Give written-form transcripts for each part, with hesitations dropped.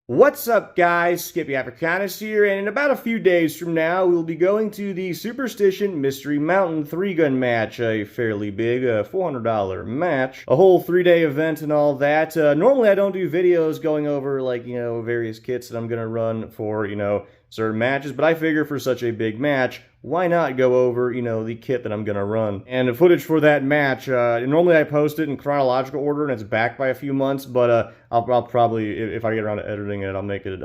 What's up, guys? Skippy Africanus here, and in about a few days from now, we'll be going to the Superstition Mystery Mountain 3-gun match, a fairly big $400 match, a whole 3-day event and all that. Normally, I don't do videos going over, like, various kits that I'm going to run for, certain matches, but I figure for such a big match, why not go over, the kit that I'm going to run. And the footage for that match, normally I post it in chronological order, and it's back by a few months, but I'll probably, if I get around to editing it, I'll make it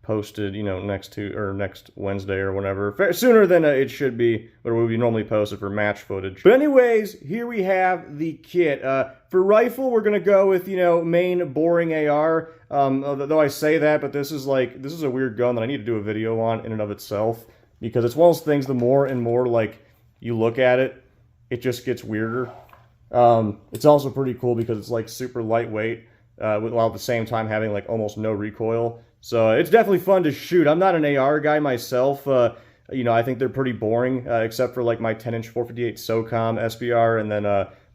posted, next Wednesday or whenever, sooner than it should be, or will be normally posted for match footage. But anyways, here we have the kit. For rifle, we're gonna go with, main boring AR, though I say that, but this is a weird gun that I need to do a video on in and of itself, because it's one of those things, the more and more, you look at it, it just gets weirder. It's also pretty cool because it's, super lightweight, while at the same time having, almost no recoil. So it's definitely fun to shoot. I'm not an AR guy myself. I think they're pretty boring, except for, my 10-inch 458 SOCOM SBR and then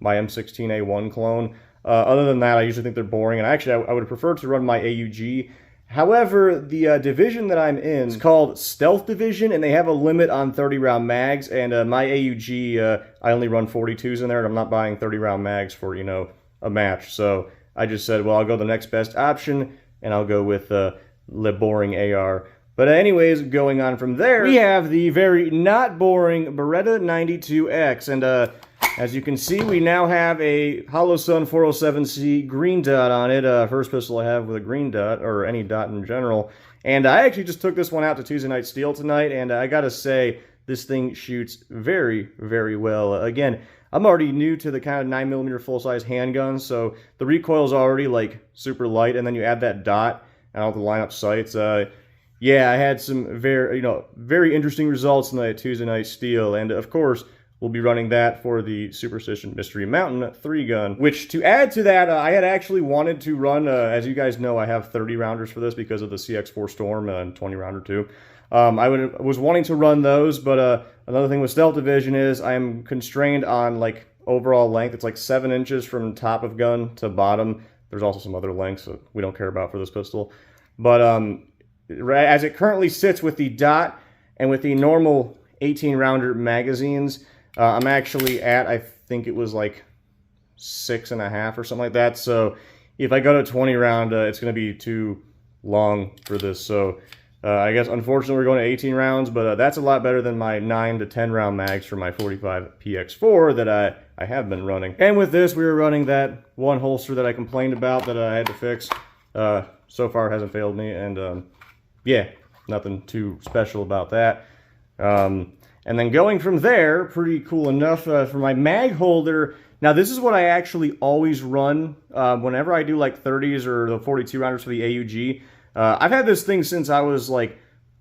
my M16A1 clone. Other than that, I usually think they're boring, and actually, I would prefer to run my AUG. However, the division that I'm in is called Stealth Division, and they have a limit on 30-round mags, and my AUG, I only run 42s in there, and I'm not buying 30-round mags for, a match. So I just said, well, I'll go the next best option, and I'll go with the boring AR. But anyways, going on from there, we have the very not boring Beretta 92X, and as you can see, we now have a Holosun 407C green dot on it. First pistol I have with a green dot, or any dot in general. And I actually just took this one out to Tuesday Night Steel tonight, and I gotta say, this thing shoots very, very well. Again, I'm already new to the kind of 9mm full-size handguns, so the recoil is already, super light, and then you add that dot, and all the lineup sights. Yeah, I had some very interesting results in the Tuesday Night Steel, and of course, we'll be running that for the Superstition Mystery Mountain 3-gun, which, to add to that, I had actually wanted to run, as you guys know, I have 30-rounders for this because of the CX4 Storm and 20-rounder too. I was wanting to run those, but another thing with Stealth Division is I am constrained on, overall length. It's 7 inches from top of gun to bottom. There's also some other lengths that we don't care about for this pistol. But as it currently sits with the dot and with the normal 18-rounder magazines, I'm actually at, I think it was 6.5 or something like that. So if I go to 20 round, it's going to be too long for this. So I guess, unfortunately, we're going to 18 rounds, but that's a lot better than my 9 to 10 round mags for my 45 PX4 that I have been running. And with this, we were running that one holster that I complained about that I had to fix. So far, it hasn't failed me, and yeah, nothing too special about that. And then going from there, pretty cool enough, for my mag holder. Now, this is what I actually always run whenever I do 30s or the 42 rounders for the AUG. I've had this thing since I was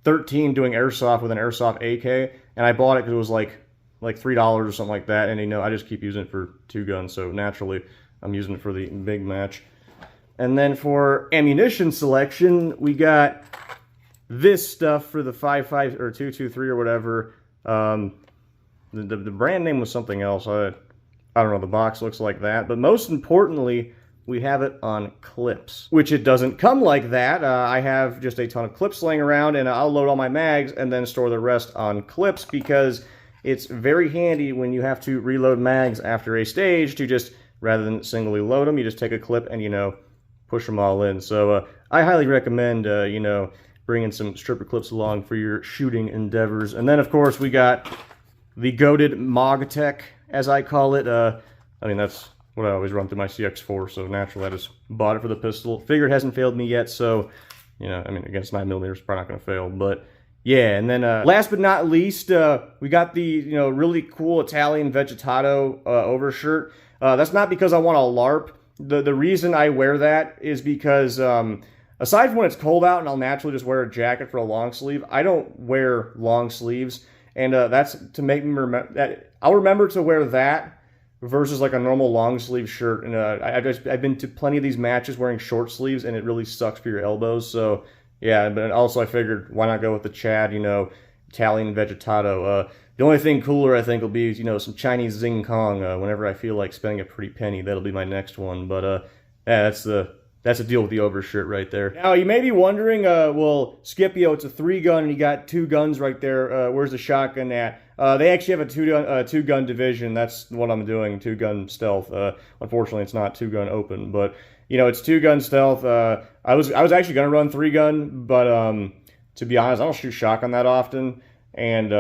13 doing airsoft with an airsoft AK, and I bought it because it was like $3 or something like that, and I just keep using it for 2 guns, so naturally I'm using it for the big match. And then for ammunition selection, we got this stuff for the 5.5 or 2.23 or whatever. The brand name was something else. I don't know, the box looks like that. But most importantly, we have it on clips, which it doesn't come like that. I have just a ton of clips laying around, and I'll load all my mags and then store the rest on clips, because it's very handy when you have to reload mags after a stage to just, rather than singly load them, you just take a clip and, push them all in. So I highly recommend, bringing some stripper clips along for your shooting endeavors. And then, of course, we got the goated MogTech, as I call it. That's what I always run through my CX4, so naturally I just bought it for the pistol. Figure it hasn't failed me yet, so, against 9mm, it's probably not going to fail. But, yeah, and then last but not least, we got the, really cool Italian Vegetato overshirt. That's not because I want a LARP. The reason I wear that is because, aside from when it's cold out and I'll naturally just wear a jacket for a long sleeve, I don't wear long sleeves, and that's to make me remember that I'll remember to wear that versus a normal long sleeve shirt. And I've been to plenty of these matches wearing short sleeves, and it really sucks for your elbows. So yeah, but also I figured, why not go with the Chad, Italian Vegetato. The only thing cooler I think will be, some Chinese Zing Kong. Whenever I feel like spending a pretty penny, that'll be my next one. But yeah, that's That's a deal with the overshirt right there. Now, you may be wondering, well, Skip, it's a 3-gun, and you got 2 guns right there. Where's the shotgun at? They actually have a two-gun division. That's what I'm doing, 2-gun stealth. Unfortunately, it's not 2-gun open, but, it's 2-gun stealth. I was actually going to run 3-gun, but to be honest, I don't shoot shotgun that often, and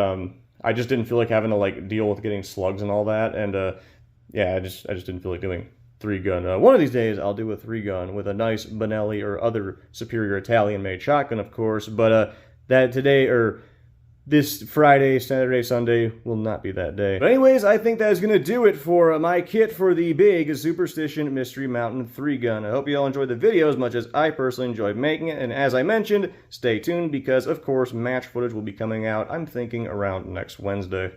I just didn't feel like having to, deal with getting slugs and all that, and, yeah, I just didn't feel like doing 3-gun. One of these days, I'll do a 3-gun with a nice Benelli or other superior Italian-made shotgun, of course. But that today, or this Friday, Saturday, Sunday, will not be that day. But anyways, I think that is going to do it for my kit for the big Superstition Mystery Mountain 3-gun. I hope you all enjoyed the video as much as I personally enjoyed making it. And as I mentioned, stay tuned because, of course, match footage will be coming out, I'm thinking, around next Wednesday.